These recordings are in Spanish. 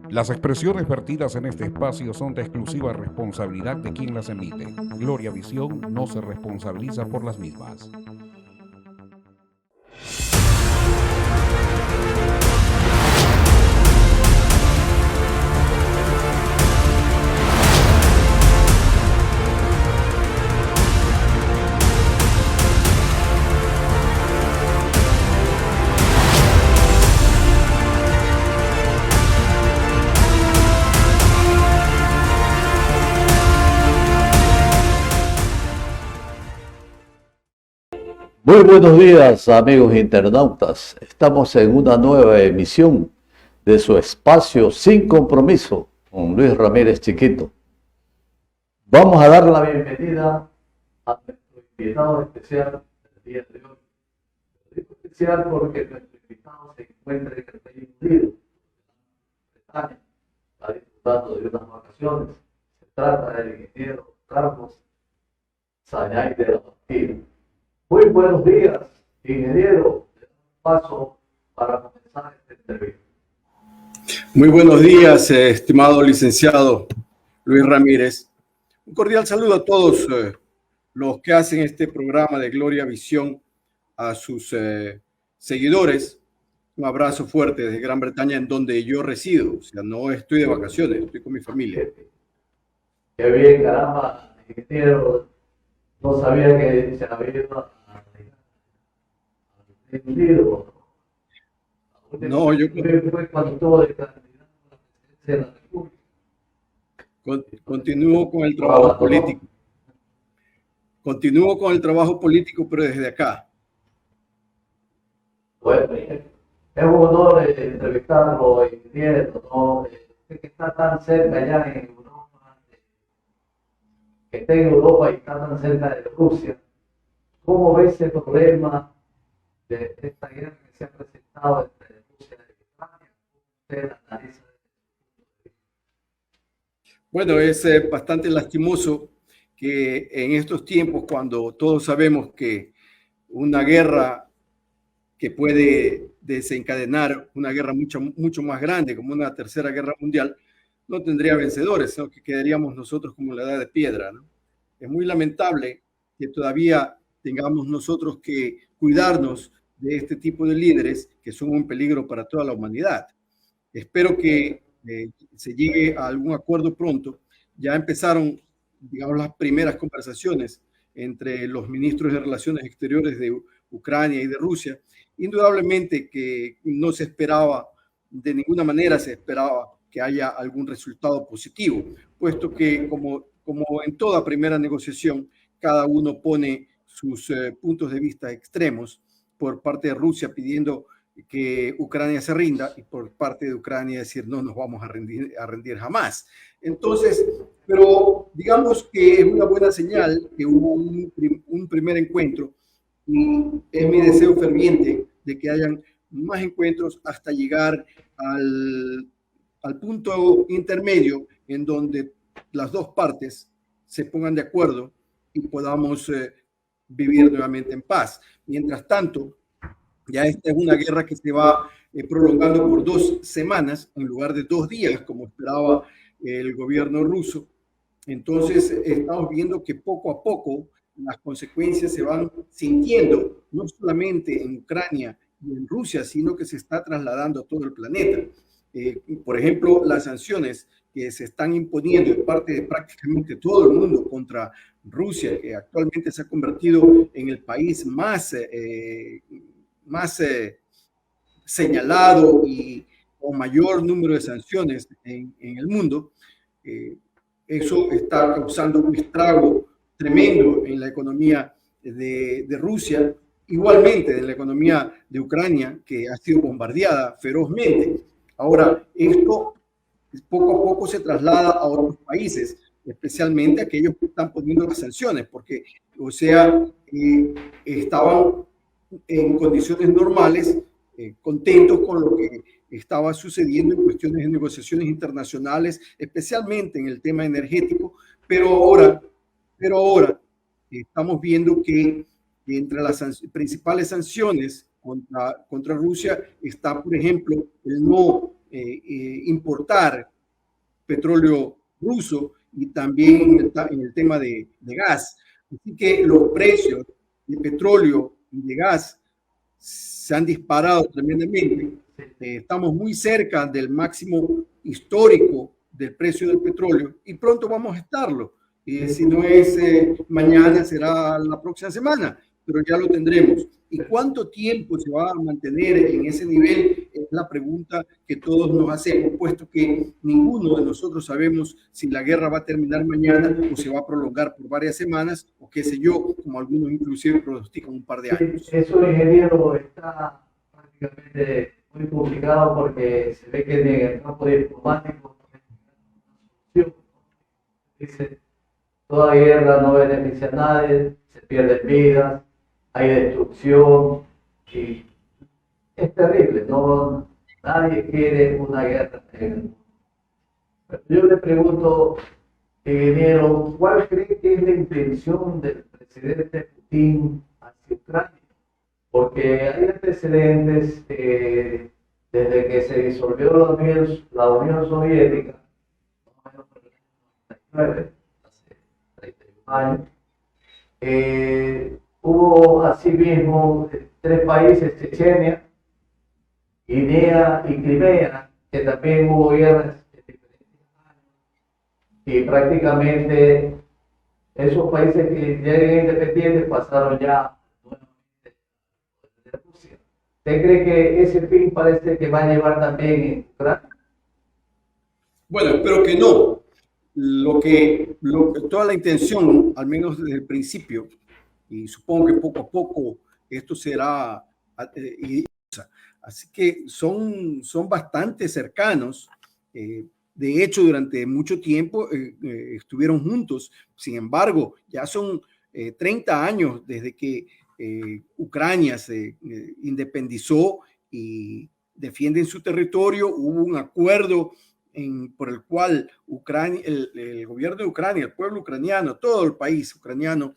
Las expresiones vertidas en este espacio son de exclusiva responsabilidad de quien las emite. Gloria Visión no se responsabiliza por las mismas. Muy buenos días, amigos internautas. Estamos en una nueva emisión de su espacio Sin Compromiso con Luis Ramírez Chiquito. Vamos a dar la bienvenida a nuestro invitado especial del día de hoy. Digo especial porque nuestro invitado se encuentra en el Reino Unido, Bretaña, está disfrutando de unas vacaciones. Se trata del ingeniero Carlos Sañay de la Bastida. Muy buenos días, ingeniero. Paso para comenzar esta entrevista. Muy buenos días, estimado licenciado Luis Ramírez. Un cordial saludo a todos los que hacen este programa de Gloria Visión, a sus seguidores. Un abrazo fuerte desde Gran Bretaña, en donde yo resido. O sea, no estoy de vacaciones, estoy con mi familia. Qué bien, caramba, ingeniero. No sabía que se había ido No, yo continúo con el trabajo político. Continúo con el trabajo político, pero desde acá. Bueno, es un honor entrevistarlo, ingeniero, ¿no? Que está tan cerca ya en Europa, que está en Europa y está tan cerca de Rusia. ¿Cómo ve ese problema de esta guerra que se ha presentado entre Rusia y Ucrania? ¿Usted analiza? Bueno, es bastante lastimoso que en estos tiempos, cuando todos sabemos que una guerra que puede desencadenar una guerra mucho más grande, como una tercera guerra mundial, no tendría vencedores, sino que quedaríamos nosotros como la edad de piedra, ¿no? Es muy lamentable que todavía tengamos nosotros que cuidarnos de este tipo de líderes que son un peligro para toda la humanidad. Espero que se llegue a algún acuerdo pronto. Ya empezaron, digamos, las primeras conversaciones entre los ministros de Relaciones Exteriores de Ucrania y de Rusia. Indudablemente que no se esperaba, de ninguna manera se esperaba que haya algún resultado positivo, puesto que como en toda primera negociación, cada uno pone sus puntos de vista extremos, por parte de Rusia pidiendo que Ucrania se rinda y por parte de Ucrania decir no nos vamos a rendir jamás. Entonces, pero digamos que es una buena señal que hubo un primer encuentro y es mi deseo ferviente de que hayan más encuentros hasta llegar al punto intermedio en donde las dos partes se pongan de acuerdo y podamos vivir nuevamente en paz. Mientras tanto, ya esta es una guerra que se va prolongando por 2 semanas en lugar de 2 días, como esperaba el gobierno ruso. Entonces, estamos viendo que poco a poco las consecuencias se van sintiendo, no solamente en Ucrania y en Rusia, sino que se está trasladando a todo el planeta. Por ejemplo, las sanciones que se están imponiendo de parte de prácticamente todo el mundo contra Rusia, que actualmente se ha convertido en el país más señalado y con mayor número de sanciones en el mundo, eso está causando un estrago tremendo en la economía de Rusia, igualmente en la economía de Ucrania, que ha sido bombardeada ferozmente. Ahora, esto poco a poco se traslada a otros países, especialmente aquellos que están poniendo las sanciones, porque, o sea, estaban en condiciones normales, contentos con lo que estaba sucediendo en cuestiones de negociaciones internacionales, especialmente en el tema energético, pero ahora estamos viendo que entre las principales sanciones contra Rusia está, por ejemplo, el no importar petróleo ruso y también en el tema de gas. Así que los precios de petróleo y de gas se han disparado tremendamente. Estamos muy cerca del máximo histórico del precio del petróleo y pronto vamos a estarlo. Si no es mañana, será la próxima semana, pero ya lo tendremos. ¿Y cuánto tiempo se va a mantener en ese nivel? Es la pregunta que todos nos hacemos, puesto que ninguno de nosotros sabemos si la guerra va a terminar mañana o se va a prolongar por varias semanas o qué sé yo, como algunos inclusive pronostican un par de años. Eso, ingeniero, está prácticamente muy complicado porque se ve que en el campo diplomático dice, toda guerra no beneficia a nadie, se pierden vidas, hay destrucción y es terrible, no, nadie quiere una guerra en el mundo. Yo le pregunto, ingeniero, ¿cuál cree que es la intención del presidente Putin hacia Ucrania? Porque hay antecedentes desde que se disolvió la Unión Soviética, hace 31 años, hubo asimismo 3 países, Chechenia, Guinea y Crimea, que también hubo guerras en diferentes años, y prácticamente esos países que ya eran independientes pasaron ya nuevamente de Rusia. ¿Usted cree que ese fin parece que va a llevar también en Ucrania? Bueno, espero que no. Toda la intención, al menos desde el principio, y supongo que poco a poco esto será, así que son bastante cercanos. De hecho, durante mucho tiempo estuvieron juntos. Sin embargo, ya son 30 años desde que Ucrania se independizó y defienden su territorio. Hubo un acuerdo por el cual Ucrania, el gobierno de Ucrania, el pueblo ucraniano, todo el país ucraniano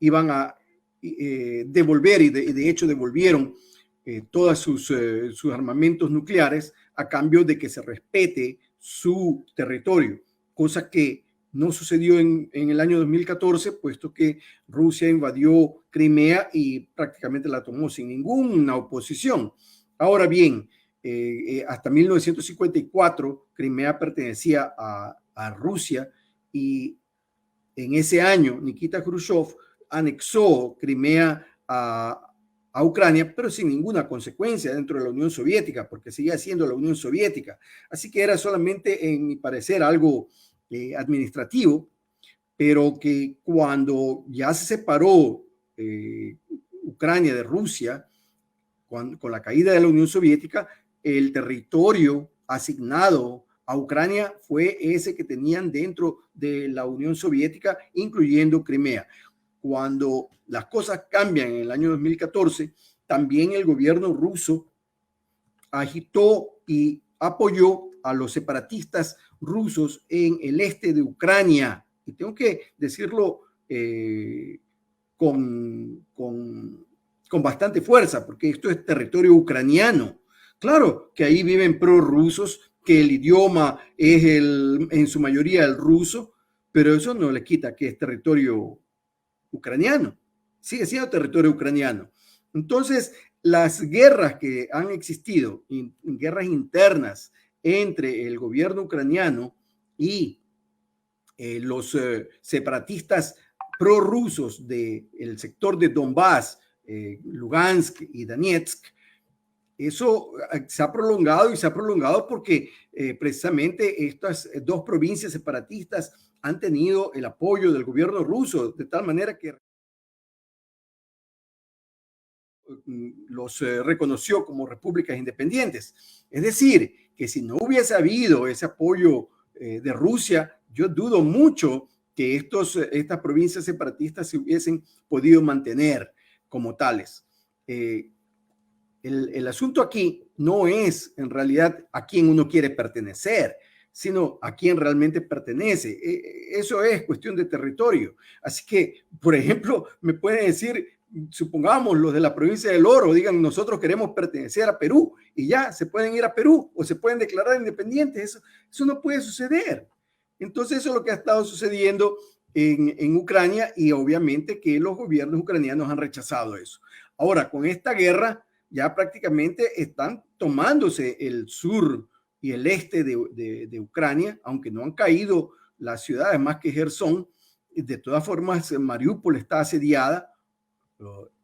iban a devolver y de hecho devolvieron todos sus armamentos nucleares a cambio de que se respete su territorio, cosa que no sucedió en el año 2014, puesto que Rusia invadió Crimea y prácticamente la tomó sin ninguna oposición. Ahora bien, hasta 1954 Crimea pertenecía a Rusia y en ese año Nikita Khrushchev anexó Crimea a Ucrania, pero sin ninguna consecuencia dentro de la Unión Soviética, porque seguía siendo la Unión Soviética. Así que era solamente, en mi parecer, algo administrativo, pero que cuando ya se separó Ucrania de Rusia, con la caída de la Unión Soviética, el territorio asignado a Ucrania fue ese que tenían dentro de la Unión Soviética, incluyendo Crimea. Cuando las cosas cambian en el año 2014, también el gobierno ruso agitó y apoyó a los separatistas rusos en el este de Ucrania. Y tengo que decirlo con bastante fuerza, porque esto es territorio ucraniano. Claro que ahí viven prorrusos, que el idioma es en su mayoría el ruso, pero eso no le quita que es territorio ucraniano, sigue siendo territorio ucraniano. Entonces, las guerras que han existido, guerras internas entre el gobierno ucraniano y los separatistas prorrusos del sector de Donbass, Lugansk y Donetsk, eso se ha prolongado y se ha prolongado porque precisamente estas 2 provincias separatistas han tenido el apoyo del gobierno ruso, de tal manera que los reconoció como repúblicas independientes. Es decir, que si no hubiese habido ese apoyo de Rusia, yo dudo mucho que estas provincias separatistas se hubiesen podido mantener como tales. El asunto aquí no es en realidad a quién uno quiere pertenecer, sino a quién realmente pertenece. Eso es cuestión de territorio. Así que, por ejemplo, me pueden decir supongamos los de la provincia del Oro digan nosotros queremos pertenecer a Perú y ya se pueden ir a Perú o se pueden declarar independientes. Eso no puede suceder. Entonces eso es lo que ha estado sucediendo en Ucrania y obviamente que los gobiernos ucranianos han rechazado eso. Ahora, con esta guerra ya prácticamente están tomándose el sur y el este de Ucrania, aunque no han caído las ciudades más que Gerson. De todas formas, Mariupol está asediada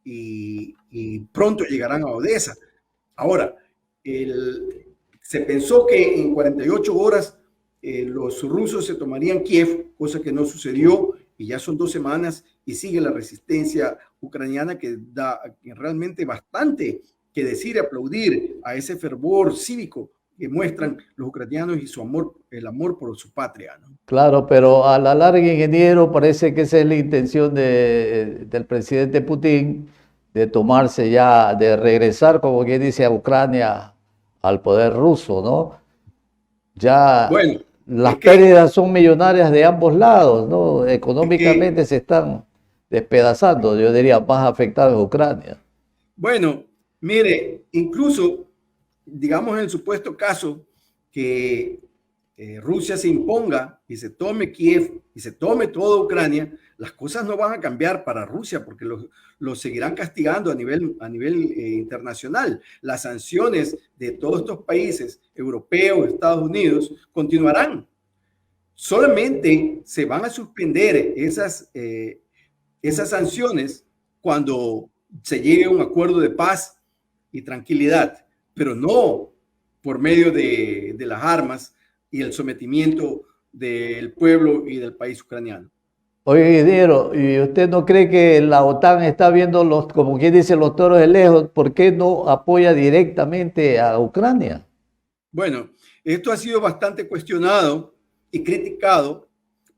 y pronto llegarán a Odessa. Ahora, se pensó que en 48 horas los rusos se tomarían Kiev, cosa que no sucedió, y ya son 2 semanas y sigue la resistencia ucraniana que da realmente bastante que decir y aplaudir a ese fervor cívico que muestran los ucranianos y su amor, el amor por su patria, ¿no? Claro, pero a la larga, ingeniero, parece que esa es la intención del presidente Putin, de tomarse ya, de regresar, como quien dice, a Ucrania, al poder ruso, ¿no? Ya bueno, las pérdidas son millonarias de ambos lados, ¿no? Económicamente se están despedazando, yo diría, más afectados Ucrania. Bueno, mire, incluso, digamos en el supuesto caso que Rusia se imponga y se tome Kiev y se tome toda Ucrania, las cosas no van a cambiar para Rusia porque los seguirán castigando a nivel internacional. Las sanciones de todos estos países europeos, Estados Unidos, continuarán. Solamente se van a suspender esas sanciones cuando se llegue a un acuerdo de paz y tranquilidad, pero no por medio de las armas y el sometimiento del pueblo y del país ucraniano. Oye, ingeniero, ¿y usted no cree que la OTAN está viendo como quien dice, los toros de lejos? ¿Por qué no apoya directamente a Ucrania? Bueno, esto ha sido bastante cuestionado y criticado,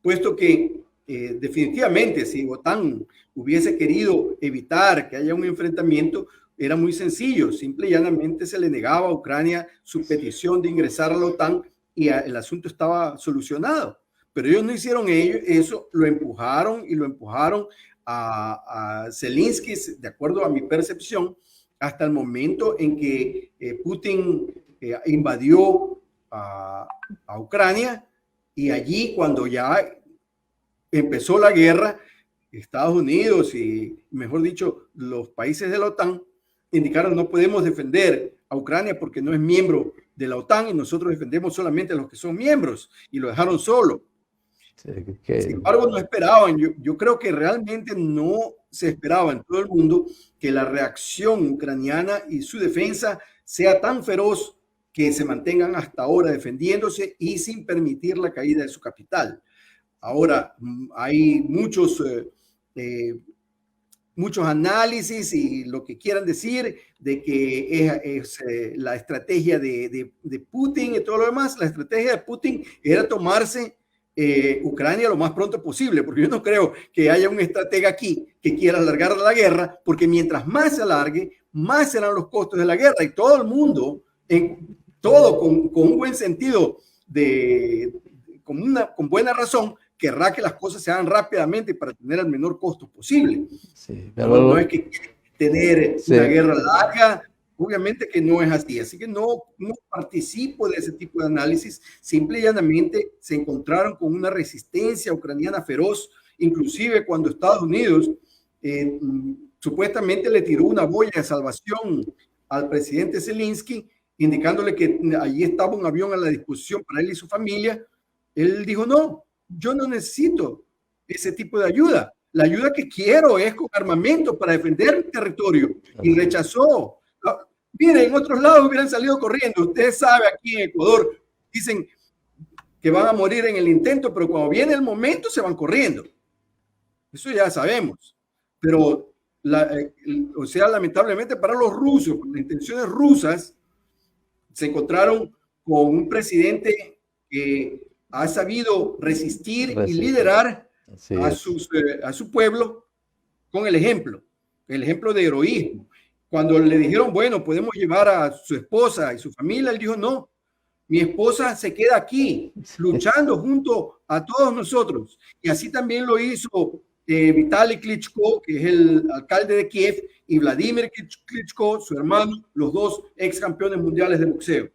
puesto que definitivamente si OTAN hubiese querido evitar que haya un enfrentamiento, era muy sencillo, simple y llanamente se le negaba a Ucrania su petición de ingresar a la OTAN y el asunto estaba solucionado. Pero ellos no hicieron eso, lo empujaron a Zelensky, de acuerdo a mi percepción, hasta el momento en que Putin invadió a Ucrania, y allí cuando ya empezó la guerra, Estados Unidos y, mejor dicho, los países de la OTAN indicaron no podemos defender a Ucrania porque no es miembro de la OTAN y nosotros defendemos solamente a los que son miembros, y lo dejaron solo. Sí, sin embargo, no esperaban, yo creo que realmente no se esperaba en todo el mundo que la reacción ucraniana y su defensa sea tan feroz que se mantengan hasta ahora defendiéndose y sin permitir la caída de su capital. Ahora, hay muchos análisis y lo que quieran decir de que es la estrategia de Putin y todo lo demás. La estrategia de Putin era tomarse Ucrania lo más pronto posible, porque yo no creo que haya un estratega aquí que quiera alargar la guerra, porque mientras más se alargue, más serán los costos de la guerra, y todo el mundo, con un buen sentido, con buena razón, querrá que las cosas se hagan rápidamente para tener el menor costo posible. Sí, pero no es que tener una guerra larga, obviamente que no es así. Así que no participo de ese tipo de análisis. Simple y llanamente se encontraron con una resistencia ucraniana feroz, inclusive cuando Estados Unidos supuestamente le tiró una boya de salvación al presidente Zelensky, indicándole que allí estaba un avión a la disposición para él y su familia. Él dijo, no, yo no necesito ese tipo de ayuda. La ayuda que quiero es con armamento para defender mi territorio. Y rechazó. Miren, en otros lados hubieran salido corriendo. Usted sabe, aquí en Ecuador dicen que van a morir en el intento, pero cuando viene el momento se van corriendo. Eso ya sabemos. Pero, o sea, lamentablemente para los rusos, con las intenciones rusas, se encontraron con un presidente que ha sabido resistir y liderar a su pueblo con el ejemplo de heroísmo. Cuando le dijeron, bueno, podemos llevar a su esposa y su familia, él dijo, no, mi esposa se queda aquí luchando junto a todos nosotros. Y así también lo hizo Vitaly Klitschko, que es el alcalde de Kiev, y Vladimir Klitschko, su hermano, los dos ex campeones mundiales de boxeo.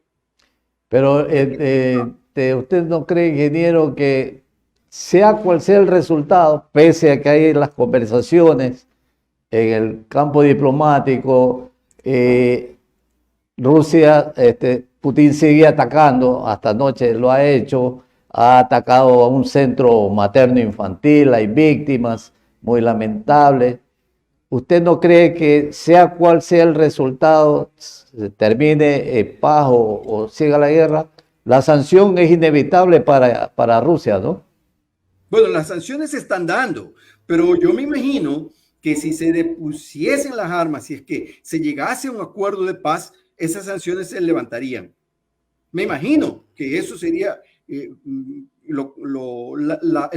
Pero ¿usted no cree, ingeniero, que sea cual sea el resultado, pese a que hay las conversaciones en el campo diplomático, Rusia, Putin sigue atacando, hasta anoche lo ha hecho, ha atacado a un centro materno-infantil, hay víctimas muy lamentables? ¿Usted no cree que sea cual sea el resultado, termine paz o siga la guerra, la sanción es inevitable para Rusia, ¿no? Bueno, las sanciones se están dando, pero yo me imagino que si se depusiesen las armas, si es que se llegase a un acuerdo de paz, esas sanciones se levantarían. Me imagino que eso sería el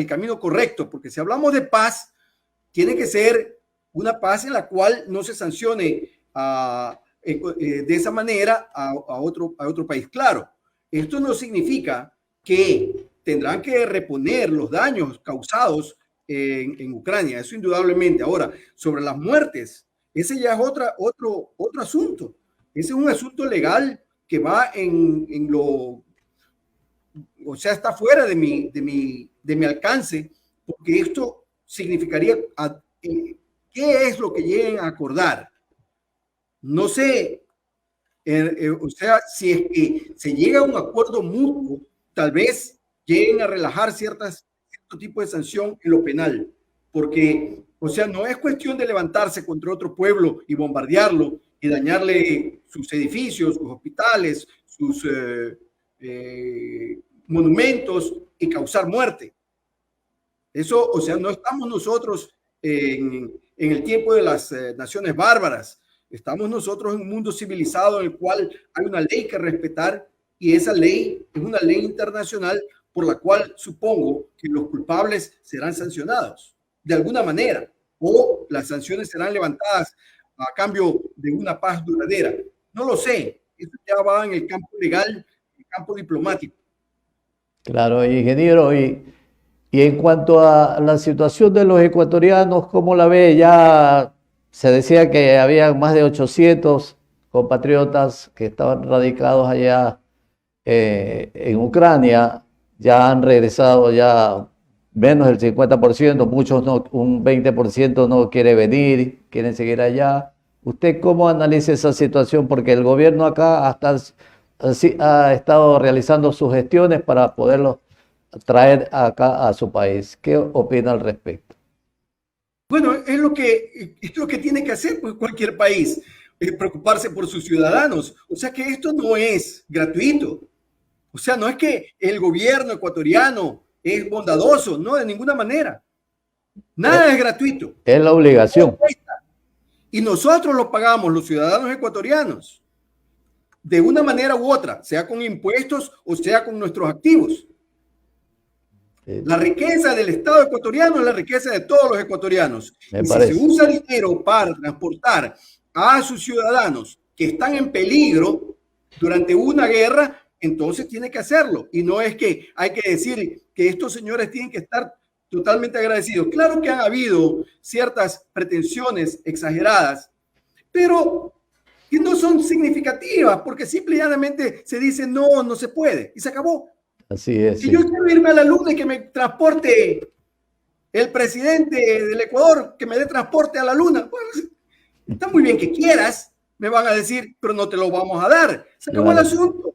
camino correcto, porque si hablamos de paz, tiene que ser una paz en la cual no se sancione de esa manera a otro país. Claro, esto no significa que tendrán que reponer los daños causados en Ucrania, eso indudablemente. Ahora, sobre las muertes, ese ya es otro asunto. Ese es un asunto legal que va o sea, está fuera de mi alcance, porque esto significaría qué es lo que lleguen a acordar. No sé, o sea, si es que se llega a un acuerdo mutuo, tal vez lleguen a relajar cierto tipo de sanción en lo penal, porque, o sea, no es cuestión de levantarse contra otro pueblo y bombardearlo y dañarle sus edificios, sus hospitales, sus monumentos y causar muerte. Eso, o sea, no estamos nosotros en el tiempo de las naciones bárbaras. Estamos nosotros en un mundo civilizado en el cual hay una ley que respetar, y esa ley es una ley internacional por la cual supongo que los culpables serán sancionados de alguna manera, o las sanciones serán levantadas a cambio de una paz duradera. No lo sé. Eso ya va en el campo legal, en el campo diplomático. Claro, ingeniero, y en cuanto a la situación de los ecuatorianos, ¿cómo la ve? Ya se decía que había más de 800 compatriotas que estaban radicados allá en Ucrania, ya han regresado ya menos del 50%, muchos no, un 20% no quiere venir, quieren seguir allá. ¿Usted cómo analiza esa situación? Porque el gobierno acá ha estado realizando sus gestiones para poderlos traer acá a su país. ¿Qué opina al respecto? Bueno, es lo que tiene que hacer pues, cualquier país, preocuparse por sus ciudadanos. O sea que esto no es gratuito. O sea, no es que el gobierno ecuatoriano es bondadoso, no, de ninguna manera. Nada es gratuito. Es la obligación. Y nosotros lo pagamos, los ciudadanos ecuatorianos, de una manera u otra, sea con impuestos o sea con nuestros activos. La riqueza del Estado ecuatoriano es la riqueza de todos los ecuatorianos. Y si se usa dinero para transportar a sus ciudadanos que están en peligro durante una guerra, entonces tiene que hacerlo. Y no es que hay que decir que estos señores tienen que estar totalmente agradecidos. Claro que han habido ciertas pretensiones exageradas, pero que no son significativas, porque simple y llanamente se dice no se puede y se acabó. Así es. Si yo quiero irme a la luna y que me transporte el presidente del Ecuador, que me dé transporte a la luna, pues, está muy bien que quieras, me van a decir, pero no te lo vamos a dar. Se acabó el asunto.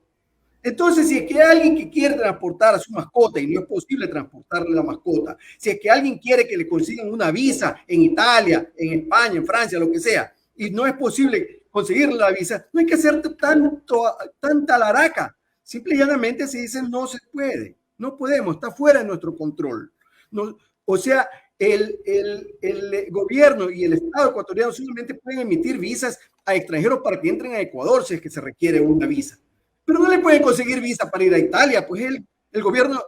Entonces, si es que hay alguien que quiere transportar a su mascota y no es posible transportarle la mascota, si es que alguien quiere que le consigan una visa en Italia, en España, en Francia, lo que sea, y no es posible conseguirle la visa, no hay que hacer tanta laraca. Simple y llanamente se dice no se puede, no podemos, está fuera de nuestro control. No, o sea, el gobierno y el Estado ecuatoriano solamente pueden emitir visas a extranjeros para que entren a Ecuador si es que se requiere una visa. Pero no le pueden conseguir visa para ir a Italia, pues el gobierno,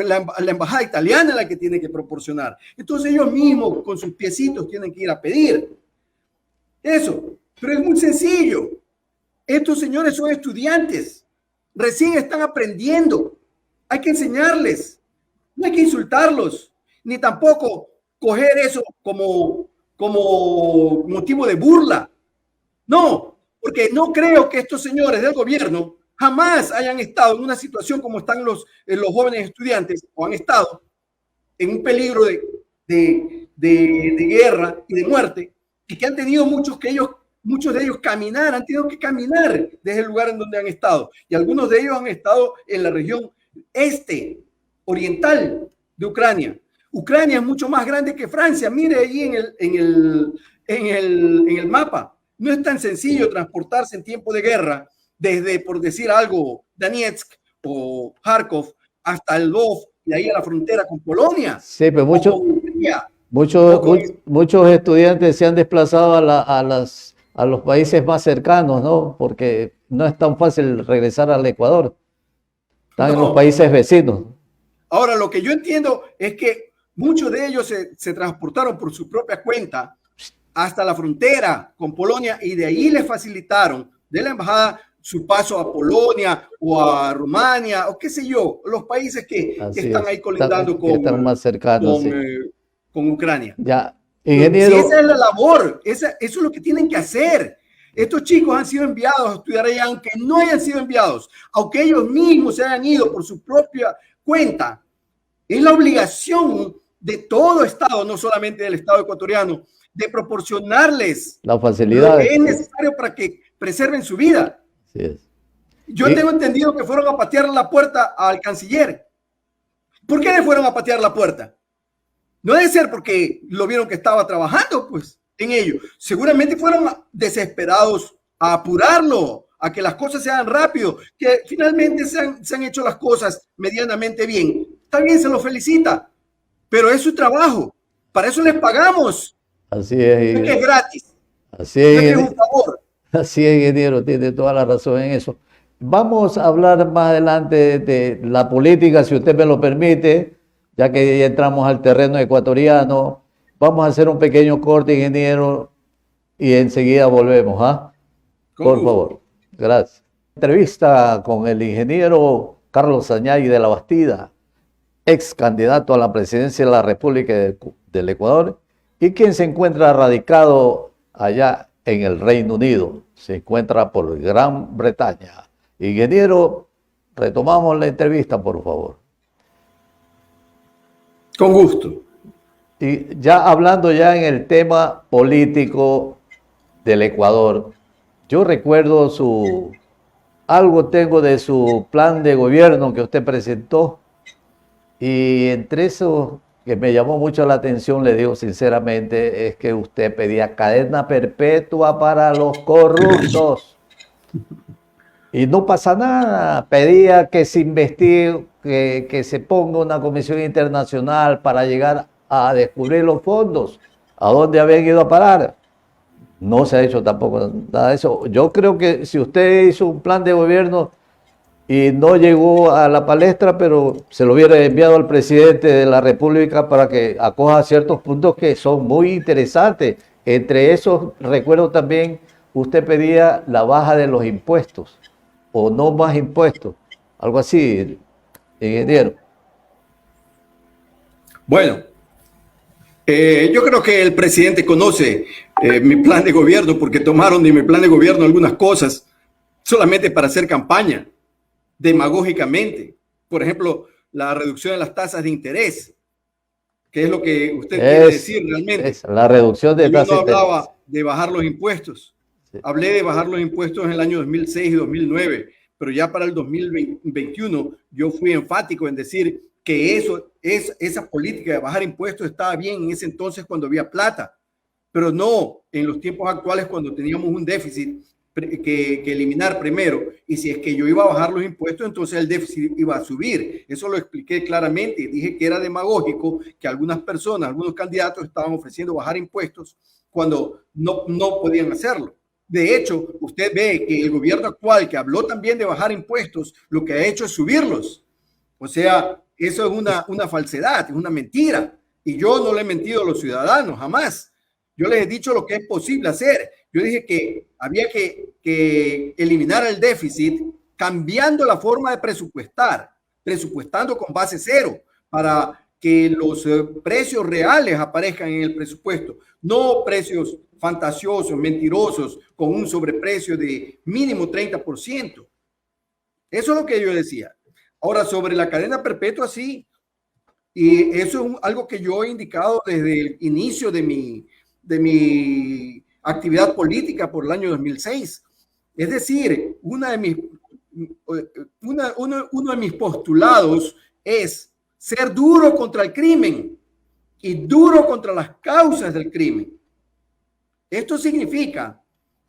la embajada italiana es la que tiene que proporcionar. Entonces ellos mismos con sus piecitos tienen que ir a pedir eso. Pero es muy sencillo. Estos señores son estudiantes, recién están aprendiendo. Hay que enseñarles, no hay que insultarlos, ni tampoco coger eso como motivo de burla. No, porque no creo que estos señores del gobierno jamás hayan estado en una situación como están los jóvenes estudiantes, o han estado en un peligro de guerra y de muerte, y que han tenido muchos de ellos han tenido que caminar desde el lugar en donde han estado, y algunos de ellos han estado en la región oriental de Ucrania. Ucrania es mucho más grande que Francia. Mire ahí en el mapa. No es tan sencillo transportarse en tiempo de guerra desde, por decir algo, Donetsk o Kharkov hasta Lvov y ahí a la frontera con Polonia. Sí, pero muchos estudiantes se han desplazado a los países más cercanos, ¿no? Porque no es tan fácil regresar al Ecuador. Están en los países vecinos. Ahora, lo que yo entiendo es que muchos de ellos se transportaron por su propia cuenta hasta la frontera con Polonia y de ahí les facilitaron de la embajada su paso a Polonia o a Rumania o qué sé yo, los países que están ahí colindando están más cercanos, con Ucrania. Ya, ingeniero. Si esa es la labor, eso es lo que tienen que hacer. Estos chicos han sido enviados a estudiar allá, aunque no hayan sido enviados, aunque ellos mismos se hayan ido por su propia cuenta. Es la obligación de todo Estado, no solamente del Estado ecuatoriano, de proporcionarles la facilidad lo que es necesario para que preserven su vida. Así es. Yo tengo entendido que fueron a patear la puerta al canciller. ¿Por qué le fueron a patear la puerta? No debe ser porque lo vieron que estaba trabajando, pues, en ello. Seguramente fueron desesperados a apurarlo, a que las cosas se hagan rápido, que finalmente se han hecho las cosas medianamente bien. Está bien, se lo felicita, pero es su trabajo. Para eso les pagamos. Así es. No es que es gratis. Así es. No es que es un favor. Así es, ingeniero, tiene toda la razón en eso. Vamos a hablar más adelante de la política, si usted me lo permite, ya que ya entramos al terreno ecuatoriano. Vamos a hacer un pequeño corte, ingeniero, y enseguida volvemos, ¿ah? Por favor. Gracias. Entrevista con el ingeniero Carlos Añay de la Bastida, ex candidato a la presidencia de la República del Ecuador y quien se encuentra radicado allá en el Reino Unido. Se encuentra por Gran Bretaña. Ingeniero, retomamos la entrevista, por favor. Con gusto. Y ya hablando ya en el tema político del Ecuador, yo recuerdo algo tengo de su plan de gobierno que usted presentó, y entre eso que me llamó mucho la atención, le digo sinceramente, es que usted pedía cadena perpetua para los corruptos. Y no pasa nada, pedía que se investigue, que se ponga una comisión internacional para llegar a descubrir los fondos, a dónde habían ido a parar. No se ha hecho tampoco nada de eso. Yo creo que si usted hizo un plan de gobierno y no llegó a la palestra, pero se lo hubiera enviado al presidente de la República para que acoja ciertos puntos que son muy interesantes. Entre esos, recuerdo también, usted pedía la baja de los impuestos, o no más impuestos, algo así, ingeniero. Bueno, yo creo que el presidente conoce mi plan de gobierno, porque tomaron de mi plan de gobierno algunas cosas solamente para hacer campaña, demagógicamente. Por ejemplo, la reducción de las tasas de interés, que es lo que usted quiere decir realmente. La reducción de tasas de interés. Yo no hablaba de bajar los impuestos. Sí. Hablé de bajar los impuestos en el año 2006 y 2009, pero ya para el 2021 yo fui enfático en decir que esa política de bajar impuestos estaba bien en ese entonces cuando había plata, pero no en los tiempos actuales cuando teníamos un déficit que eliminar primero, y si es que yo iba a bajar los impuestos, entonces el déficit iba a subir. Eso lo expliqué claramente. Dije que era demagógico que algunas personas, algunos candidatos estaban ofreciendo bajar impuestos cuando no podían hacerlo. De hecho, usted ve que el gobierno actual, que habló también de bajar impuestos, lo que ha hecho es subirlos. O sea, eso es una falsedad, es una mentira. Y yo no le he mentido a los ciudadanos, jamás. Yo les he dicho lo que es posible hacer. Yo dije que había que eliminar el déficit cambiando la forma de presupuestar, presupuestando con base cero, para que los precios reales aparezcan en el presupuesto, no precios fantasiosos, mentirosos, con un sobreprecio de mínimo 30%. Eso es lo que yo decía. Ahora, sobre la cadena perpetua, sí, y eso es algo que yo he indicado desde el inicio de mi actividad política por el año 2006. Es decir, uno de mis postulados es ser duro contra el crimen y duro contra las causas del crimen. Esto significa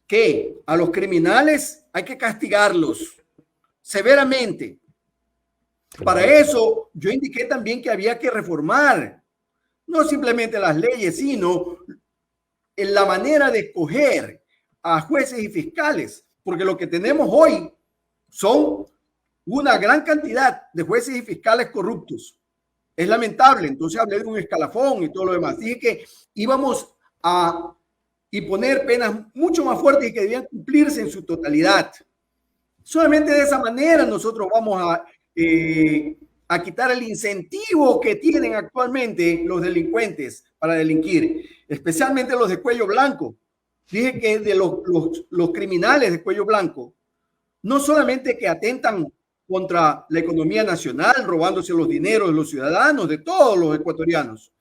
que a los criminales hay que castigarlos severamente. Para eso, yo indiqué también que había que reformar no simplemente las leyes, sino en la manera de escoger a jueces y fiscales, porque lo que tenemos hoy son una gran cantidad de jueces y fiscales corruptos. Es lamentable. Entonces hablé de un escalafón y todo lo demás. Dije que íbamos a poner penas mucho más fuertes y que debían cumplirse en su totalidad. Solamente de esa manera nosotros vamos a quitar el incentivo que tienen actualmente los delincuentes para delinquir, especialmente los de cuello blanco. Dije que de los criminales de cuello blanco, no solamente que atentan contra la economía nacional, robándose los dineros de los ciudadanos, de todos los ecuatorianos,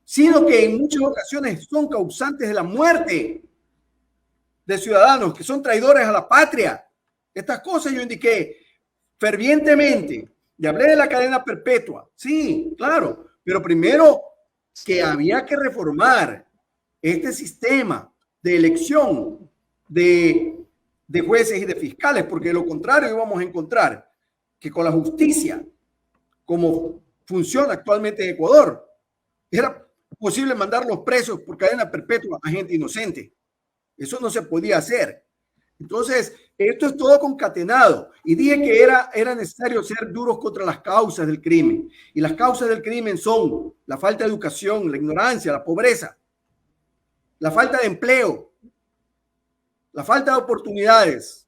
sino que en muchas ocasiones son causantes de la muerte de ciudadanos, que son traidores a la patria. Estas cosas yo indiqué fervientemente. Y hablé de la cadena perpetua. Sí, claro, pero primero que había que reformar este sistema de elección de jueces y de fiscales, porque de lo contrario íbamos a encontrar que con la justicia, como funciona actualmente en Ecuador, era posible mandar los presos por cadena perpetua a gente inocente. Eso no se podía hacer. Entonces, esto es todo concatenado. Y dije que era necesario ser duros contra las causas del crimen. Y las causas del crimen son la falta de educación, la ignorancia, la pobreza, la falta de empleo, la falta de oportunidades.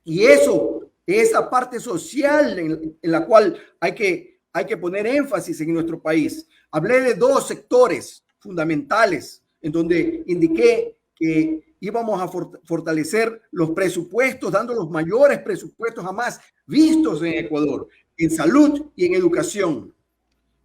Y eso, esa parte social en la cual hay que poner énfasis en nuestro país. Hablé de dos sectores fundamentales en donde indiqué que íbamos a fortalecer los presupuestos, dando los mayores presupuestos jamás vistos en Ecuador, en salud y en educación.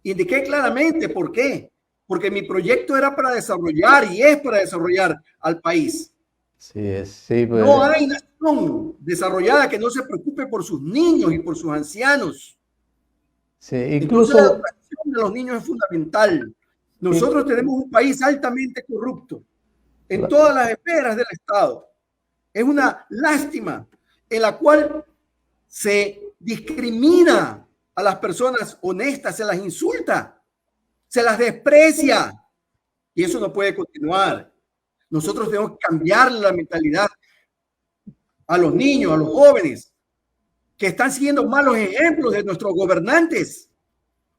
Indiqué claramente por qué. Porque mi proyecto era para desarrollar y es para desarrollar al país. Sí, pues. No hay nación desarrollada que no se preocupe por sus niños y por sus ancianos. Sí, incluso entonces, la educación de los niños es fundamental. Nosotros tenemos un país altamente corrupto en todas las esferas del Estado. Es una lástima en la cual se discrimina a las personas honestas, se las insulta, se las desprecia. Y eso no puede continuar. Nosotros tenemos que cambiar la mentalidad a los niños, a los jóvenes, que están siguiendo malos ejemplos de nuestros gobernantes,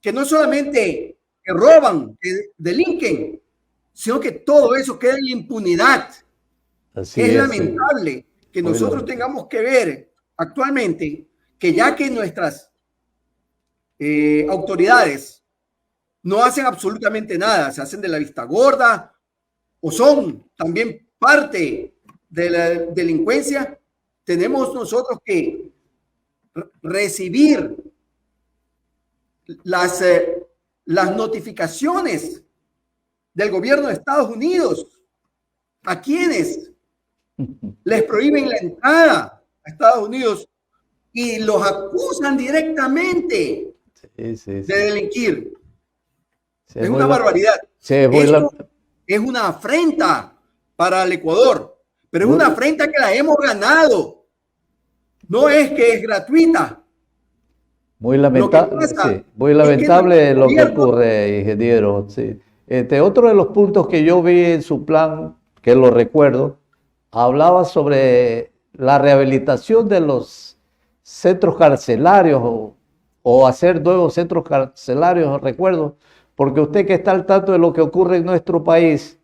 que no solamente que roban, que delinquen, sino que todo eso queda en la impunidad. Es lamentable que nosotros tengamos que ver actualmente que ya que nuestras autoridades no hacen absolutamente nada, se hacen de la vista gorda o son también parte de la delincuencia, tenemos nosotros que recibir las notificaciones del gobierno de Estados Unidos, a quienes les prohíben la entrada a Estados Unidos y los acusan directamente de delinquir. Es una barbaridad. Esto es una afrenta para el Ecuador, pero es una afrenta que la hemos ganado. No es que es gratuita. Muy lamentable lo que ocurre, ingeniero. Sí. Otro de los puntos que yo vi en su plan, que lo recuerdo, hablaba sobre la rehabilitación de los centros carcelarios o hacer nuevos centros carcelarios, recuerdo, porque usted que está al tanto de lo que ocurre en nuestro país,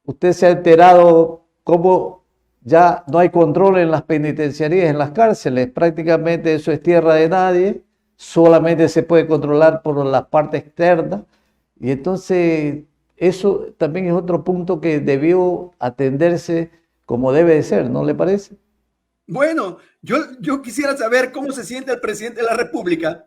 usted se ha enterado cómo ya no hay control en las penitenciarías, en las cárceles, prácticamente eso es tierra de nadie, solamente se puede controlar por la parte externa. Y entonces eso también es otro punto que debió atenderse como debe de ser, ¿no le parece? Bueno, yo quisiera saber cómo se siente el presidente de la República,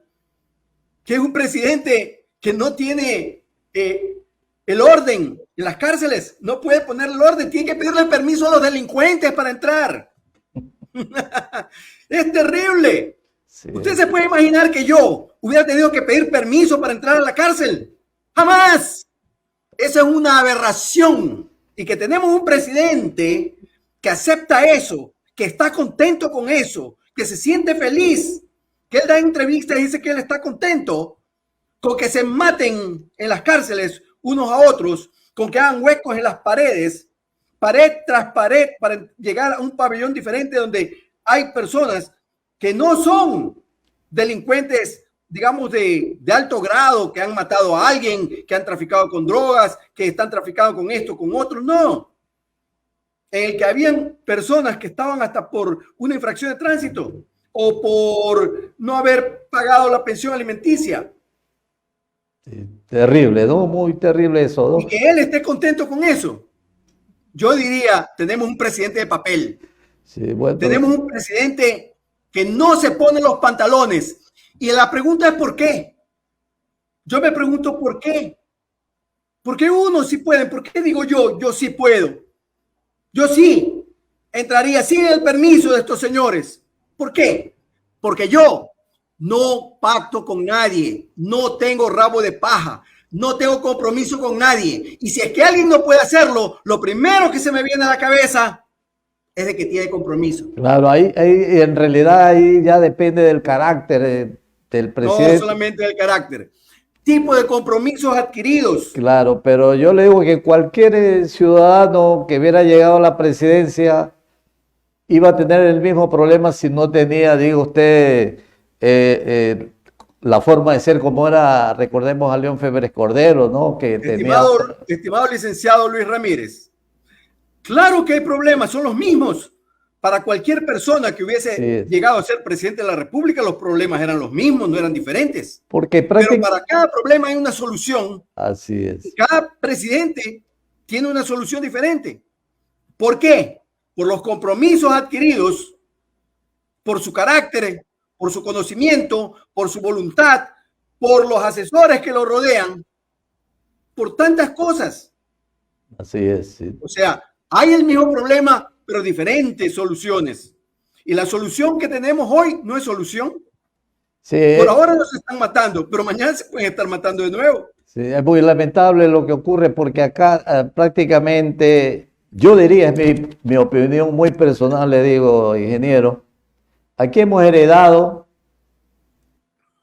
que es un presidente que no tiene el orden en las cárceles, no puede poner el orden, tiene que pedirle permiso a los delincuentes para entrar. Es terrible. Sí. ¿Usted se puede imaginar que yo hubiera tenido que pedir permiso para entrar a la cárcel? ¡Jamás! Esa es una aberración. Y que tenemos un presidente que acepta eso, que está contento con eso, que se siente feliz, que él da entrevistas y dice que él está contento con que se maten en las cárceles unos a otros, con que hagan huecos en las paredes, pared tras pared, para llegar a un pabellón diferente donde hay personas que no son delincuentes, digamos, de alto grado, que han matado a alguien, que han traficado con drogas, que están traficando con esto, con otro, no. En el que habían personas que estaban hasta por una infracción de tránsito o por no haber pagado la pensión alimenticia. Sí, terrible, ¿no? Muy terrible eso, ¿no? Y que él esté contento con eso. Yo diría, tenemos un presidente de papel. Sí, bueno, tenemos un presidente que no se pone los pantalones. Y la pregunta es ¿por qué? Yo me pregunto ¿por qué? ¿Por qué unos sí pueden? ¿Por qué digo yo sí puedo? Yo sí entraría sin el permiso de estos señores. ¿Por qué? Porque yo no pacto con nadie, no tengo rabo de paja, no tengo compromiso con nadie. Y si es que alguien no puede hacerlo, lo primero que se me viene a la cabeza es de que tiene compromiso. Claro, ahí en realidad ahí ya depende del carácter del presidente. No solamente del carácter, tipo de compromisos adquiridos. Claro, pero yo le digo que cualquier ciudadano que hubiera llegado a la presidencia iba a tener el mismo problema si no tenía, digo usted, la forma de ser como era, recordemos a León Febres Cordero, ¿no? Que estimado licenciado Luis Ramírez, claro que hay problemas, son los mismos. Para cualquier persona que hubiese llegado a ser presidente de la República, los problemas eran los mismos, no eran diferentes. Porque pero para cada problema hay una solución. Así es. Cada presidente tiene una solución diferente. ¿Por qué? Por los compromisos adquiridos, por su carácter, por su conocimiento, por su voluntad, por los asesores que lo rodean, por tantas cosas. Así es. Sí. O sea, hay el mismo problema, pero diferentes soluciones. Y la solución que tenemos hoy no es solución. Sí, por ahora nos están matando, pero mañana se pueden estar matando de nuevo. Sí, es muy lamentable lo que ocurre porque acá prácticamente, yo diría, es mi opinión muy personal, le digo, ingeniero, aquí hemos heredado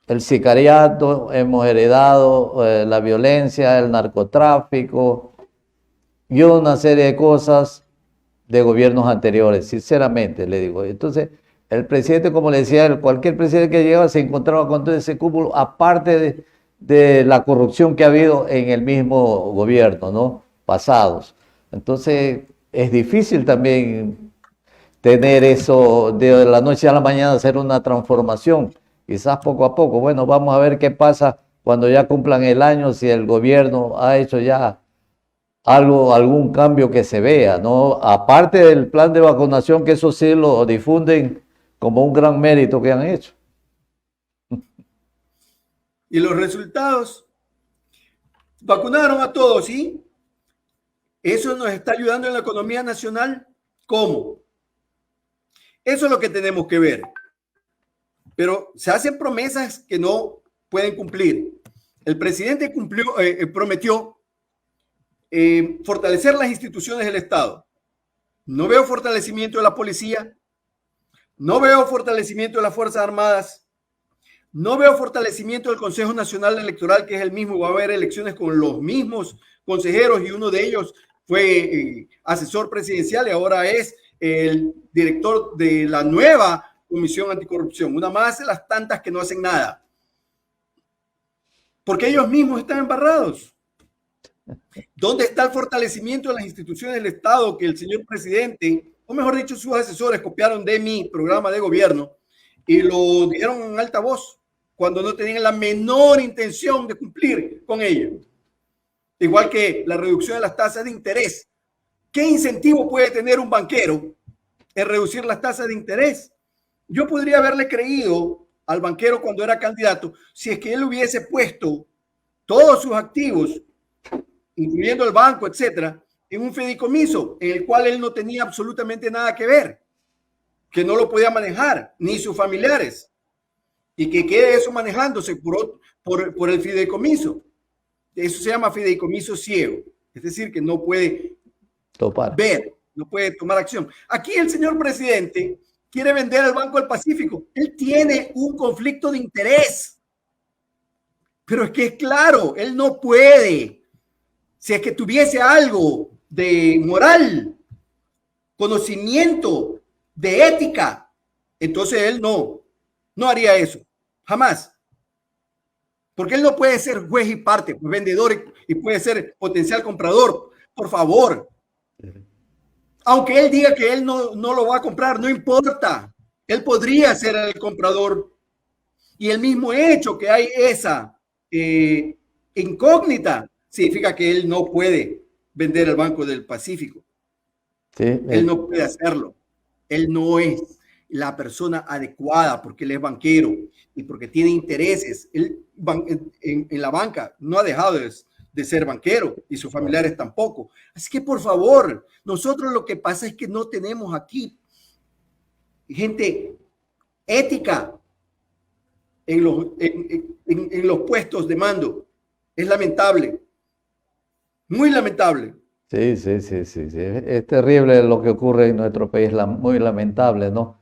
el sicariato, hemos heredado la violencia, el narcotráfico y una serie de cosas de gobiernos anteriores, sinceramente le digo. Entonces, el presidente, como le decía, cualquier presidente que llegaba se encontraba con todo ese cúmulo, aparte de la corrupción que ha habido en el mismo gobierno, ¿no? Pasados. Entonces, es difícil también tener eso de la noche a la mañana, hacer una transformación, quizás poco a poco. Bueno, vamos a ver qué pasa cuando ya cumplan el año, si el gobierno ha hecho ya algún cambio que se vea, ¿no? Aparte del plan de vacunación, que eso sí lo difunden como un gran mérito que han hecho. Y los resultados, vacunaron a todos, ¿sí? ¿Eso nos está ayudando en la economía nacional? ¿Cómo? Eso es lo que tenemos que ver. Pero se hacen promesas que no pueden cumplir. El presidente prometió fortalecer las instituciones del Estado. No veo fortalecimiento de la policía, no veo fortalecimiento de las Fuerzas Armadas, no veo fortalecimiento del Consejo Nacional Electoral, que es el mismo. Va a haber elecciones con los mismos consejeros y uno de ellos fue asesor presidencial y ahora es el director de la nueva Comisión Anticorrupción. Una más de las tantas que no hacen nada. Porque ellos mismos están embarrados. ¿Dónde está el fortalecimiento de las instituciones del Estado que el señor presidente, o mejor dicho, sus asesores copiaron de mi programa de gobierno y lo dijeron en alta voz? cuando no tenían la menor intención de cumplir con ella. Igual que la reducción de las tasas de interés. ¿Qué incentivo puede tener un banquero en reducir las tasas de interés? Yo podría haberle creído al banquero cuando era candidato si es que él hubiese puesto todos sus activos, incluyendo el banco, etcétera, en un fideicomiso en el cual él no tenía absolutamente nada que ver, que no lo podía manejar, ni sus familiares, y que quede eso manejándose por el fideicomiso. Eso se llama fideicomiso ciego, es decir, que no puede ver, no puede tomar acción. Aquí el señor presidente quiere vender el Banco del Pacífico. Él tiene un conflicto de interés, pero es que es claro, él no puede. Si es que tuviese algo de moral, conocimiento, de ética, entonces él no haría eso, jamás. Porque él no puede ser juez y parte, pues vendedor y puede ser potencial comprador, por favor. Aunque él diga que él no lo va a comprar, no importa. Él podría ser el comprador. Y el mismo hecho que hay esa incógnita significa que él no puede vender el Banco del Pacífico. Sí, él no puede hacerlo. Él no es la persona adecuada porque él es banquero y porque tiene intereses. Él en la banca no ha dejado de ser banquero y sus familiares tampoco. Así que por favor, nosotros lo que pasa es que no tenemos aquí gente ética en los puestos de mando. Es lamentable, muy lamentable. Sí. Es terrible lo que ocurre en nuestro país, muy lamentable, ¿no?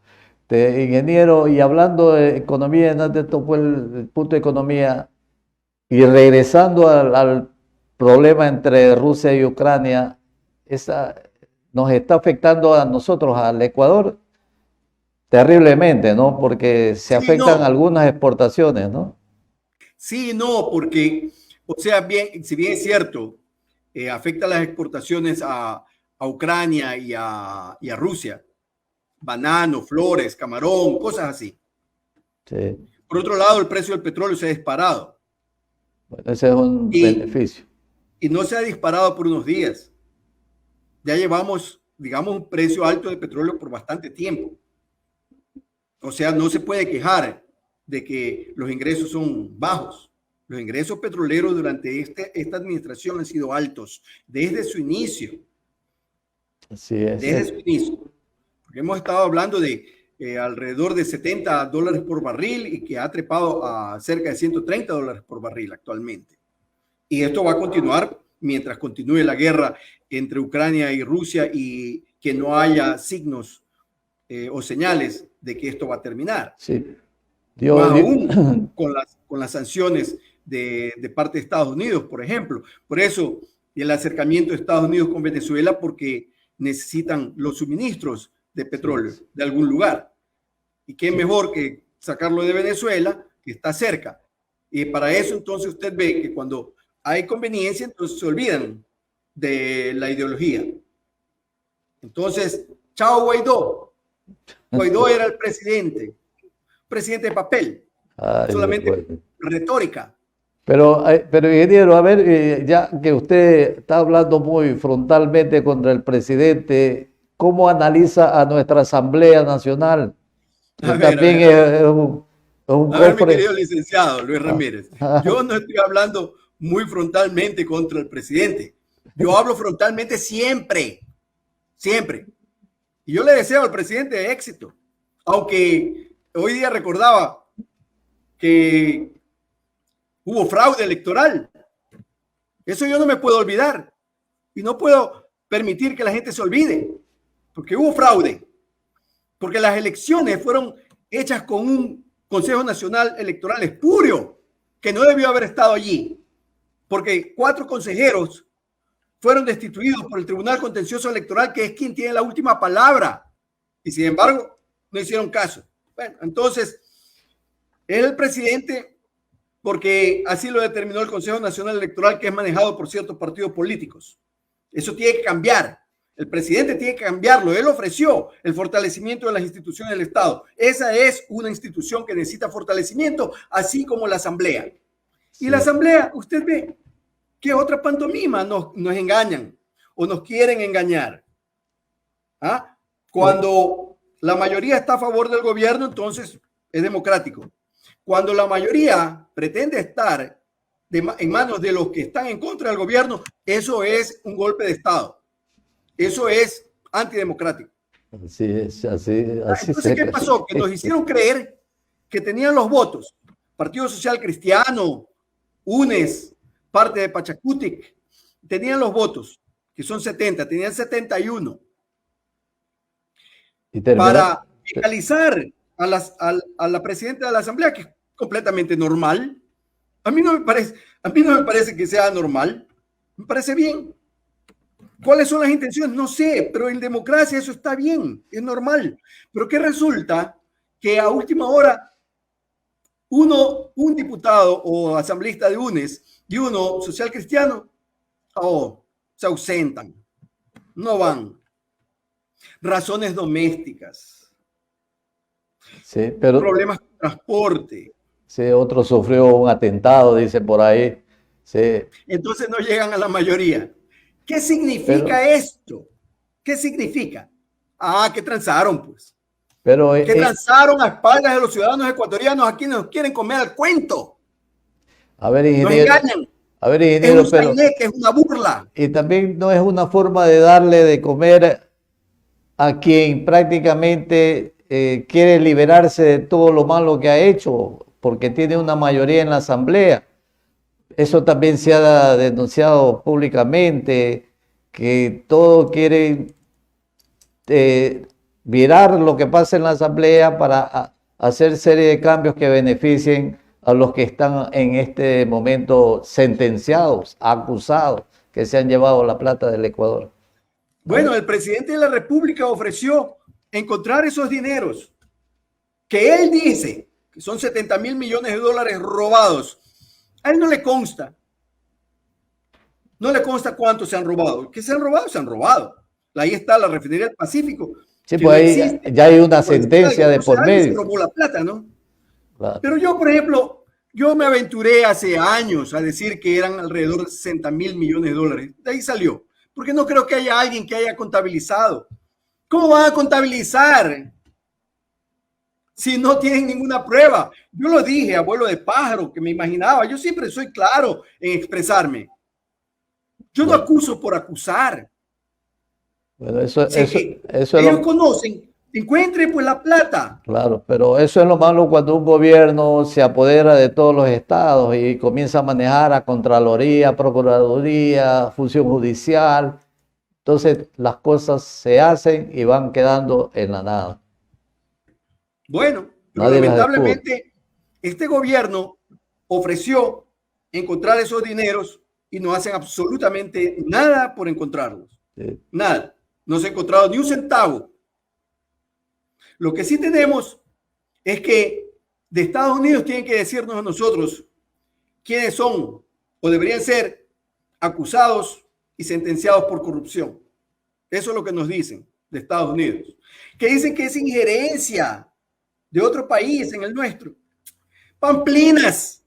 Ingeniero, y hablando de economía, ¿no? Esto fue el punto de economía, y regresando al problema entre Rusia y Ucrania, nos está afectando a nosotros, al Ecuador, terriblemente, ¿no? Porque se afectan algunas exportaciones, ¿no? Sí, no, porque, o sea, si bien es cierto, afecta las exportaciones a Ucrania y a Rusia, banano, flores, camarón, cosas así. Sí. Por otro lado, el precio del petróleo se ha disparado. Bueno, ese es un beneficio. Y no se ha disparado por unos días. Ya llevamos, digamos, un precio alto de petróleo por bastante tiempo. O sea, no se puede quejar de que los ingresos son bajos. Los ingresos petroleros durante esta administración han sido altos desde su inicio. Así es. Desde su inicio. Porque hemos estado hablando de alrededor de $70 por barril y que ha trepado a cerca de $130 por barril actualmente. Y esto va a continuar mientras continúe la guerra entre Ucrania y Rusia y que no haya signos o señales de que esto va a terminar. Sí. Aún con las sanciones de parte de Estados Unidos, por ejemplo. Por eso el acercamiento de Estados Unidos con Venezuela, porque necesitan los suministros de petróleo de algún lugar. Y qué mejor que sacarlo de Venezuela, que está cerca. Y para eso entonces usted ve que cuando hay conveniencia, entonces se olvidan de la ideología. Entonces, chao Guaidó. Guaidó era el presidente de papel, solamente retórica. Pero ingeniero, a ver, ya que usted está hablando muy frontalmente contra el presidente, ¿cómo analiza a nuestra Asamblea Nacional? También es un mi querido licenciado Luis Ramírez, yo no estoy hablando muy frontalmente contra el presidente. Yo hablo frontalmente siempre. Y yo le deseo al presidente éxito. Aunque hoy día recordaba que hubo fraude electoral. Eso yo no me puedo olvidar. Y no puedo permitir que la gente se olvide. Porque hubo fraude. Porque las elecciones fueron hechas con un Consejo Nacional Electoral espurio que no debió haber estado allí. Porque 4 consejeros fueron destituidos por el Tribunal Contencioso Electoral, que es quien tiene la última palabra. Y sin embargo, no hicieron caso. Bueno, entonces, es el presidente porque así lo determinó el Consejo Nacional Electoral, que es manejado por ciertos partidos políticos. Eso tiene que cambiar. El presidente tiene que cambiarlo. Él ofreció el fortalecimiento de las instituciones del Estado. Esa es una institución que necesita fortalecimiento, así como la Asamblea. Y la Asamblea, usted ve que otra pantomima nos engañan o nos quieren engañar. ¿Ah? Cuando la mayoría está a favor del gobierno, entonces es democrático. Cuando la mayoría pretende estar en manos de los que están en contra del gobierno, eso es un golpe de Estado. Eso es antidemocrático. Así es, así Entonces, ¿qué pasó? Que nos hicieron creer que tenían los votos. Partido Social Cristiano, UNES, parte de Pachacutic, tenían los votos, que son 70, tenían 71. Para fiscalizar a la presidenta de la Asamblea, que es completamente normal. A mí no me parece que sea normal. Me parece bien. ¿Cuáles son las intenciones? No sé, pero en democracia eso está bien, es normal. Pero ¿qué resulta? Que a última hora un diputado o asambleísta de UNES y uno social cristiano, se ausentan, no van. Razones domésticas. Sí, pero problemas con transporte. Sí, otro sufrió un atentado, dice por ahí. Sí. Entonces no llegan a la mayoría. ¿Qué significa esto? ¿Qué significa? Que transaron, pues. Que transaron a espaldas de los ciudadanos ecuatorianos a quienes nos quieren comer al cuento. A ver, ingeniero. Nos engañan. A ver, ingeniero, es un sainete, es una burla. Y también no es una forma de darle de comer a quien prácticamente quiere liberarse de todo lo malo que ha hecho, porque tiene una mayoría en la Asamblea. Eso también se ha denunciado públicamente, que todo quiere virar lo que pasa en la Asamblea para hacer serie de cambios que beneficien a los que están en este momento sentenciados, acusados, que se han llevado la plata del Ecuador. Bueno, el presidente de la República ofreció encontrar esos dineros que él dice que son 70.000 millones de dólares robados. A él no le consta. No le consta cuántos se han robado. ¿Qué se han robado? Se han robado. Ahí está la refinería del Pacífico. Sí, pues ahí ya hay una sentencia de por medio. Se robó la plata, ¿no? Claro. Pero yo, por ejemplo, yo me aventuré hace años a decir que eran alrededor de 60.000 millones de dólares. De ahí salió. Porque no creo que haya alguien que haya contabilizado. ¿Cómo van a contabilizar si no tienen ninguna prueba? Yo lo dije, abuelo de pájaro, que me imaginaba. Yo siempre soy claro en expresarme. Yo no acuso por acusar. Bueno, eso ellos conocen, encuentren pues la plata. Claro, pero eso es lo malo cuando un gobierno se apodera de todos los estados y comienza a manejar a Contraloría, Procuraduría, Función Judicial. Entonces las cosas se hacen y van quedando en la nada. Bueno, pero lamentablemente este gobierno ofreció encontrar esos dineros y no hacen absolutamente nada por encontrarlos. Sí. Nada. No se ha encontrado ni un centavo. Lo que sí tenemos es que de Estados Unidos tienen que decirnos a nosotros quiénes son o deberían ser acusados y sentenciados por corrupción. Eso es lo que nos dicen de Estados Unidos. Que dicen que es injerencia de otro país en el nuestro. Pamplinas.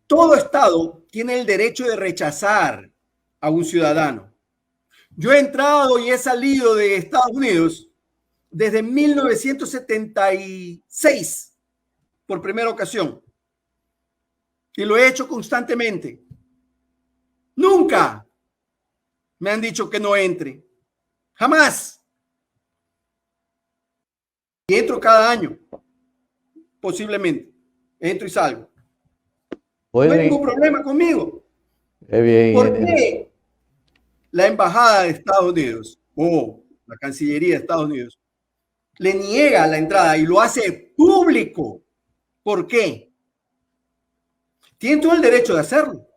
Todo Estado tiene el derecho de rechazar a un ciudadano. Yo he entrado y he salido de Estados Unidos desde 1976 por primera ocasión. Y lo he hecho constantemente. Nunca me han dicho que no entre. Jamás. Y entro cada año. Posiblemente. Entro y salgo. No hay ningún problema conmigo. Bien, ¿Por qué la embajada de Estados Unidos o la Cancillería de Estados Unidos le niega la entrada y lo hace público? ¿Por qué? Tienen todo el derecho de hacerlo.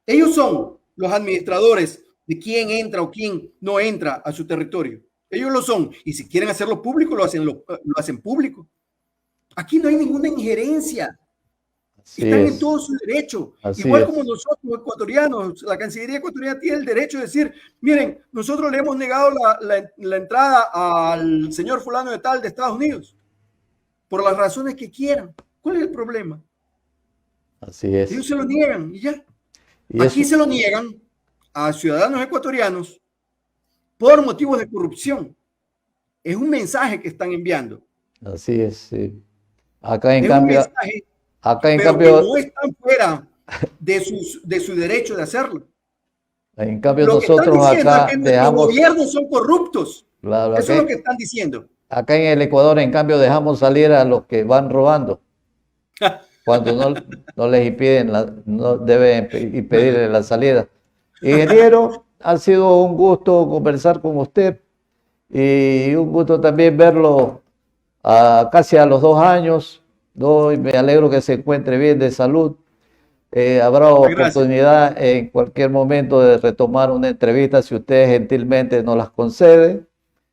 Ellos son los administradores de quién entra o quién no entra a su territorio. Ellos lo son. Y si quieren hacerlo público, lo hacen público. Aquí no hay ninguna injerencia. Están en todo su derecho. Así Igual es. como nosotros ecuatorianos, la Cancillería ecuatoriana tiene el derecho de decir, miren, nosotros le hemos negado la entrada al señor fulano de tal de Estados Unidos, por las razones que quieran. ¿Cuál es el problema? Así es. Ellos se lo niegan y ya. Y Aquí eso, se lo niegan a ciudadanos ecuatorianos por motivos de corrupción. Es un mensaje que están enviando. así es, sí. Acá en Es un cambio, mensaje, acá en pero que cambio, no están fuera de su derecho de hacerlo. en cambio Lo que están nosotros diciendo es acá que nuestros dejamos, gobiernos son corruptos. claro, Eso es lo que están diciendo. acá en el Ecuador en cambio dejamos salir a los que van robando. Cuando no les impiden, no deben impedirle la salida. Ingeniero, ha sido un gusto conversar con usted y un gusto también verlo casi a los 2 años. Y me alegro que se encuentre bien de salud. Habrá Gracias. oportunidad en cualquier momento de retomar una entrevista si usted gentilmente nos las concede.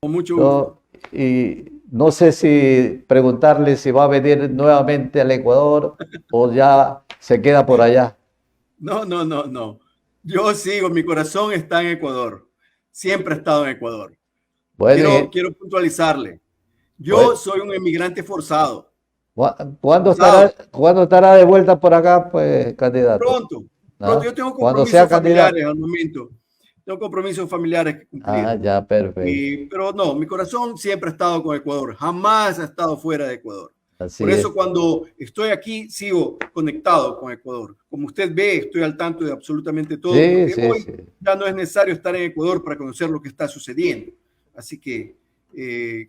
Con mucho gusto. Y no sé si preguntarle si va a venir nuevamente al Ecuador o ya se queda por allá. No. Yo sigo, mi corazón está en Ecuador. Siempre he estado en Ecuador. Bueno, Quiero puntualizarle. Yo bueno, soy un emigrante forzado. ¿cuándo Forzado. estará de vuelta por acá, pues, candidato? Pronto. ¿Ah? Yo tengo Cuando sea compromisos candidato. familiares al momento. Tengo compromisos familiares que cumplir. Ya, perfecto. Pero no, mi corazón siempre ha estado con Ecuador. Jamás ha estado fuera de Ecuador. Así Por eso es. cuando estoy aquí sigo conectado con Ecuador. Como usted ve, estoy al tanto de absolutamente todo, Sí, porque sí, hoy sí. ya no es necesario estar en Ecuador para conocer lo que está sucediendo. Así que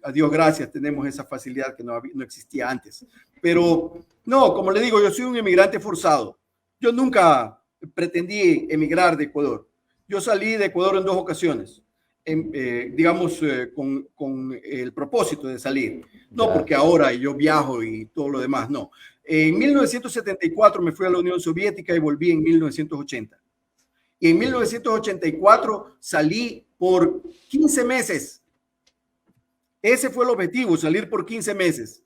a Dios gracias, tenemos esa facilidad que no existía antes. Pero no, como le digo, yo soy un emigrante forzado. Yo nunca pretendí emigrar de Ecuador. Yo salí de Ecuador en 2 ocasiones, con el propósito de salir. No Ya. porque ahora yo viajo y todo lo demás, no. En 1974 me fui a la Unión Soviética y volví en 1980. Y en 1984 salí por 15 meses. Ese fue el objetivo, salir por 15 meses.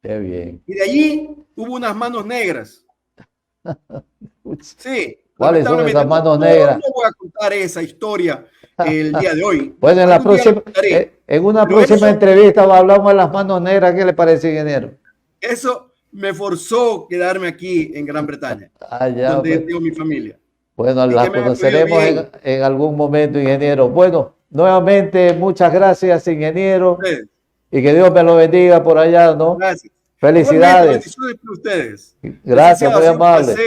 Qué bien. Y de allí hubo unas manos negras. Sí. ¿Cuáles son esas manos No negras? voy a contar esa historia el día de hoy. Bueno, en Algún día lo contaré. en una Pero próxima eso- entrevista hablamos de las manos negras. ¿Qué le parece, ingeniero? Eso me forzó quedarme aquí en Gran Bretaña, Ya, donde pues. tengo mi familia. Bueno, Y las que me ha conoceremos podido bien. en algún momento, ingeniero. Bueno, nuevamente, muchas gracias, ingeniero, Ustedes. y que Dios me lo bendiga por allá, ¿no? Gracias. Igualmente, Felicidades. bendiciones para ustedes. Gracias, Licenciado, muy ha sido un amable. placer.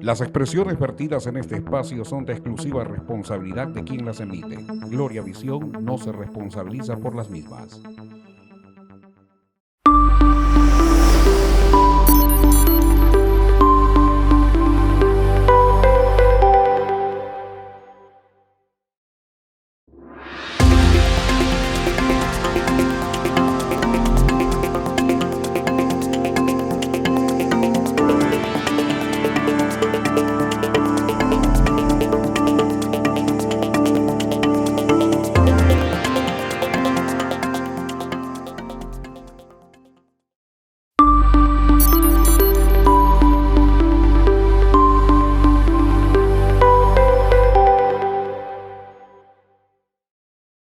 Las expresiones vertidas en este espacio son de exclusiva responsabilidad de quien las emite. Gloria Visión no se responsabiliza por las mismas.